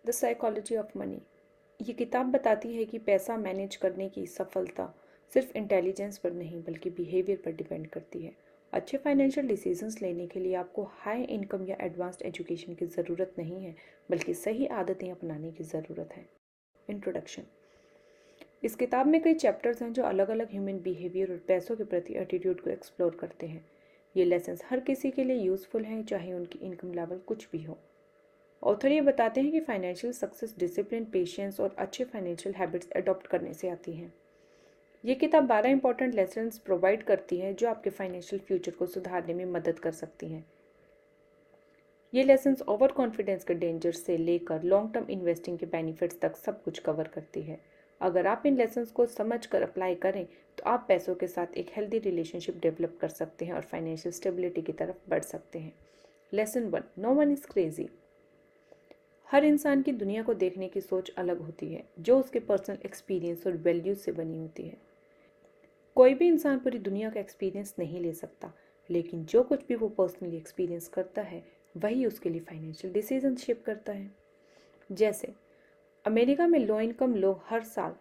The psychology of money. ये किताब बताती है कि पैसा मैनेज करने की सफलता सिर्फ इंटेलिजेंस पर नहीं बल्कि बिहेवियर पर डिपेंड करती है। अच्छे फाइनेंशियल डिसीजंस लेने के लिए आपको हाई इनकम या एडवांस्ड एजुकेशन की ज़रूरत नहीं है, बल्कि सही आदतें अपनाने की ज़रूरत है। इंट्रोडक्शन। इस किताब में कई चैप्टर्स हैं जो अलग अलग ह्यूमन बिहेवियर और पैसों के प्रति एटीट्यूड को एक्सप्लोर करते हैं। ये लेसन्स हर किसी के लिए यूज़फुल हैं, चाहे उनकी इनकम लेवल कुछ भी हो। ऑथर ये बताते हैं कि फाइनेंशियल सक्सेस डिसिप्लिन, पेशेंस और अच्छे फाइनेंशियल हैबिट्स अडॉप्ट करने से आती हैं। ये किताब 12 इंपॉर्टेंट लेसन्स प्रोवाइड करती है जो आपके फाइनेंशियल फ्यूचर को सुधारने में मदद कर सकती हैं। ये लेसन्स ओवर कॉन्फिडेंस के डेंजर से लेकर लॉन्ग टर्म इन्वेस्टिंग के बेनिफिट्स तक सब कुछ कवर करती है। अगर आप इन लेसन्स को समझ कर अप्लाई करें तो आप पैसों के साथ एक हेल्दी रिलेशनशिप डेवलप कर सकते हैं और फाइनेंशियल स्टेबिलिटी की तरफ बढ़ सकते हैं। Lesson 1, no one is crazy. हर इंसान की दुनिया को देखने की सोच अलग होती है, जो उसके पर्सनल एक्सपीरियंस और वैल्यूज से बनी होती है। कोई भी इंसान पूरी दुनिया का एक्सपीरियंस नहीं ले सकता, लेकिन जो कुछ भी वो पर्सनली एक्सपीरियंस करता है वही उसके लिए फाइनेंशियल डिसीजन शेप करता है। जैसे अमेरिका में लो इनकम लोग हर साल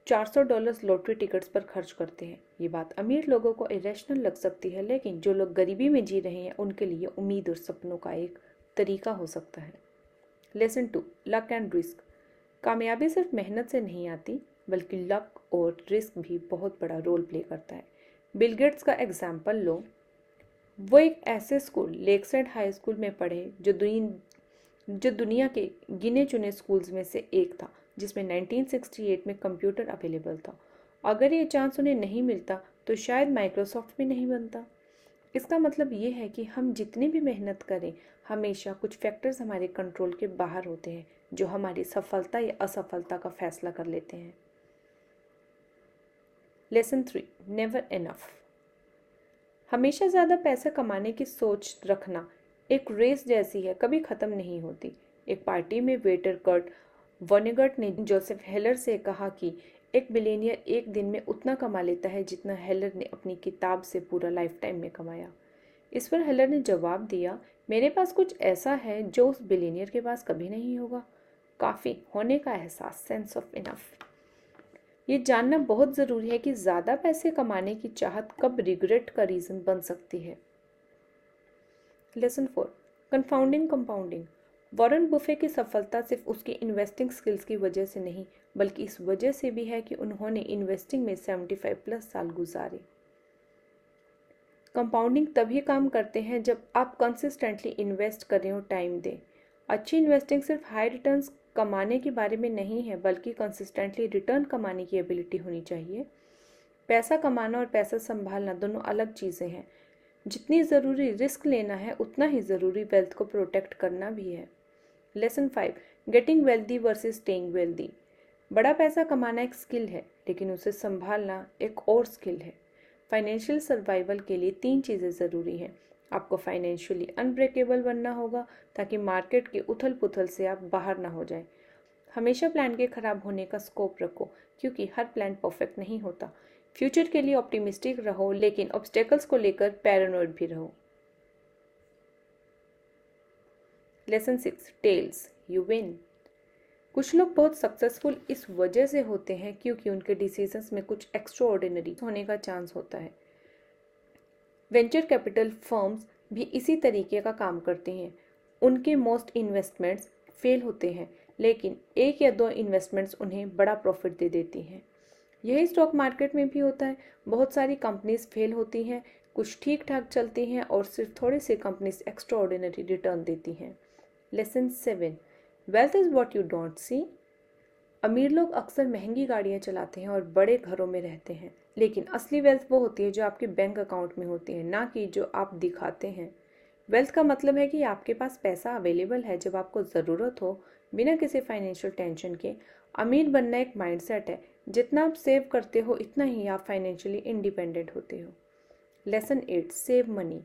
$400 लॉटरी टिकट्स पर खर्च करते हैं। ये बात अमीर लोगों को इरेशनल लग सकती है, लेकिन जो लोग गरीबी में जी रहे हैं उनके लिए उम्मीद और सपनों का एक तरीका हो सकता है। Lesson 2, luck and risk. कामयाबी सिर्फ मेहनत से नहीं आती, बल्कि लक और रिस्क भी बहुत बड़ा रोल प्ले करता है। बिल गेट्स का एग्जाम्पल लो। वो एक ऐसे स्कूल लेकसाइड हाई स्कूल में पढ़े जो दुनिया के गिने चुने स्कूल्स में से एक था, जिसमें 1968 में कंप्यूटर अवेलेबल था। अगर ये चांस उन्हें नहीं मिलता तो शायद माइक्रोसॉफ्ट भी नहीं बनता। इसका मतलब ये है कि हम जितनी भी मेहनत करें, हमेशा कुछ फैक्टर्स हमारे कंट्रोल के बाहर होते हैं जो हमारी सफलता या असफलता का फैसला कर लेते हैं। Lesson 3, never enough. हमेशा ज़्यादा पैसा कमाने की सोच रखना एक रेस जैसी है, कभी ख़त्म नहीं होती। एक पार्टी में वेटर कर्ट वोनेगट ने जोसेफ हेलर से कहा कि एक बिलियनियर एक दिन में उतना कमा लेता है जितना हेलर ने अपनी किताब से पूरा लाइफ टाइम में कमाया। इस पर हेलर ने जवाब दिया, मेरे पास कुछ ऐसा है जो उस बिलियनियर के पास कभी नहीं होगा, काफ़ी होने का एहसास, सेंस ऑफ इनफ। ये जानना बहुत ज़रूरी है कि ज़्यादा पैसे कमाने की चाहत कब रिग्रेट का रीज़न बन सकती है। Lesson 4, confounding compounding. Warren Buffett की सफलता सिर्फ उसकी इन्वेस्टिंग स्किल्स की वजह से नहीं, बल्कि इस वजह से भी है कि उन्होंने इन्वेस्टिंग में 75+ साल गुजारे। कंपाउंडिंग तभी काम करते हैं जब आप कंसिस्टेंटली इन्वेस्ट करें और टाइम दें। अच्छी इन्वेस्टिंग सिर्फ हाई रिटर्न्स कमाने के बारे में नहीं है, बल्कि कंसिस्टेंटली रिटर्न कमाने की एबिलिटी होनी चाहिए। पैसा कमाना और पैसा संभालना दोनों अलग चीज़ें हैं। जितनी ज़रूरी रिस्क लेना है, उतना ही ज़रूरी वेल्थ को प्रोटेक्ट करना भी है। Lesson 5, getting wealthy versus staying wealthy. बड़ा पैसा कमाना एक स्किल है, लेकिन उसे संभालना एक और स्किल है। फाइनेंशियल सर्वाइवल के लिए 3 चीज़ें ज़रूरी हैं। आपको फाइनेंशियली अनब्रेकेबल बनना होगा ताकि मार्केट के उथल पुथल से आप बाहर ना हो जाएं। हमेशा प्लान के ख़राब होने का स्कोप रखो, क्योंकि हर प्लान परफेक्ट नहीं होता। फ्यूचर के लिए ऑप्टिमिस्टिक रहो, लेकिन ऑब्स्टेकल्स को लेकर पैरानॉइड भी रहो। Lesson 6, tails, you win. कुछ लोग बहुत सक्सेसफुल इस वजह से होते हैं क्योंकि उनके डिसीजंस में कुछ एक्स्ट्रा ऑर्डिनरी होने का चांस होता है। वेंचर कैपिटल फर्म्स भी इसी तरीके का काम करते हैं। उनके मोस्ट इन्वेस्टमेंट्स फेल होते हैं, लेकिन 1 या 2 इन्वेस्टमेंट्स उन्हें बड़ा प्रॉफिट दे देती हैं। यही स्टॉक मार्केट में भी होता है। बहुत सारी कंपनीज फेल होती हैं, कुछ ठीक ठाक चलती हैं और सिर्फ थोड़ी सी कंपनीज एक्स्ट्रा ऑर्डिनरी रिटर्न देती हैं। Lesson 7, wealth is what you don't see. अमीर लोग अक्सर महंगी गाड़ियाँ चलाते हैं और बड़े घरों में रहते हैं, लेकिन असली वेल्थ वो होती है जो आपके बैंक अकाउंट में होती है, ना कि जो आप दिखाते हैं। वेल्थ का मतलब है कि आपके पास पैसा अवेलेबल है जब आपको ज़रूरत हो, बिना किसी फाइनेंशियल टेंशन के। अमीर बनना एक माइंडसेट है। जितना आप सेव करते हो, इतना ही आप फाइनेंशियली इंडिपेंडेंट होते हो। Lesson 8, save money.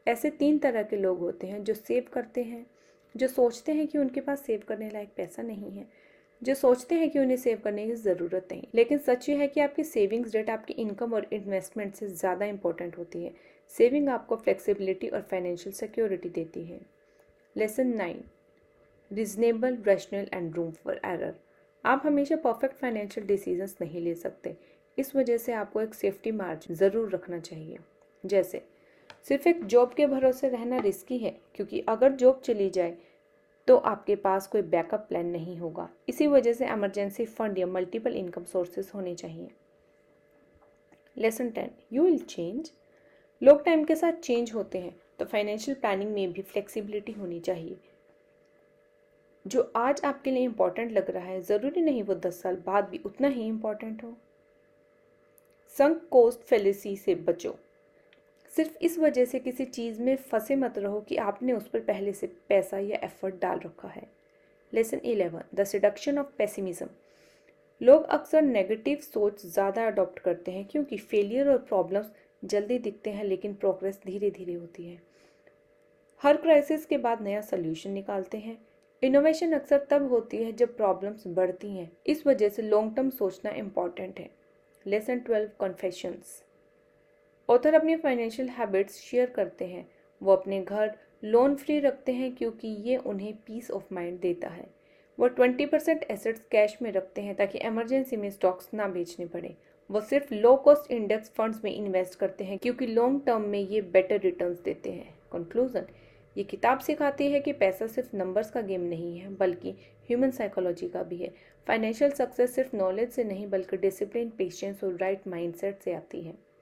ऐसे 3 तरह के लोग होते हैं, जो सेव करते हैं, जो सोचते हैं कि उनके पास सेव करने लायक पैसा नहीं है, जो सोचते हैं कि उन्हें सेव करने की ज़रूरत नहीं। लेकिन सच ये है कि आपकी सेविंग्स रेट आपकी इनकम और इन्वेस्टमेंट से ज़्यादा इंपॉर्टेंट होती है। सेविंग आपको फ्लेक्सिबिलिटी और फाइनेंशियल सिक्योरिटी देती है। Lesson 9, reasonable, rational and room for error. आप हमेशा परफेक्ट फाइनेंशियल डिसीजंस नहीं ले सकते, इस वजह से आपको एक सेफ्टी मार्जिन ज़रूर रखना चाहिए। जैसे सिर्फ एक जॉब के भरोसे रहना रिस्की है, क्योंकि अगर जॉब चली जाए तो आपके पास कोई बैकअप प्लान नहीं होगा। इसी वजह से इमरजेंसी फंड या मल्टीपल इनकम सोर्सेस होने चाहिए। Lesson 10, you will change. लोग टाइम के साथ चेंज होते हैं, तो फाइनेंशियल प्लानिंग में भी फ्लेक्सिबिलिटी होनी चाहिए। जो आज आपके लिए इम्पोर्टेंट लग रहा है, ज़रूरी नहीं वो 10 साल बाद भी उतना ही इम्पोर्टेंट हो। संक कोस्ट फेलिसी से बचो। सिर्फ इस वजह से किसी चीज़ में फंसे मत रहो कि आपने उस पर पहले से पैसा या एफर्ट डाल रखा है। Lesson 11, the seduction of pessimism. लोग अक्सर नेगेटिव सोच ज़्यादा अडॉप्ट करते हैं, क्योंकि फेलियर और प्रॉब्लम्स जल्दी दिखते हैं लेकिन प्रोग्रेस धीरे धीरे होती है। हर क्राइसिस के बाद नया सोल्यूशन निकालते हैं। इनोवेशन अक्सर तब होती है जब प्रॉब्लम्स बढ़ती हैं, इस वजह से लॉन्ग टर्म सोचना इम्पॉर्टेंट है। लेसन 12, कॉन्फेशंस। ऑथर अपनी फाइनेंशियल हैबिट्स शेयर करते हैं। वो अपने घर लोन फ्री रखते हैं क्योंकि ये उन्हें पीस ऑफ माइंड देता है। वो 20% एसेट्स कैश में रखते हैं ताकि इमरजेंसी में स्टॉक्स ना बेचने पड़े। वो सिर्फ लो कॉस्ट इंडेक्स फंड्स में इन्वेस्ट करते हैं क्योंकि लॉन्ग टर्म में ये बेटर रिटर्न्स देते हैं। कंक्लूजन, ये किताब सिखाती है कि पैसा सिर्फ नंबर्स का गेम नहीं है, बल्कि ह्यूमन साइकोलॉजी का भी है। फाइनेंशियल सक्सेस सिर्फ नॉलेज से नहीं बल्कि डिसिप्लिन, पेशेंस और राइट माइंडसेट से आती है।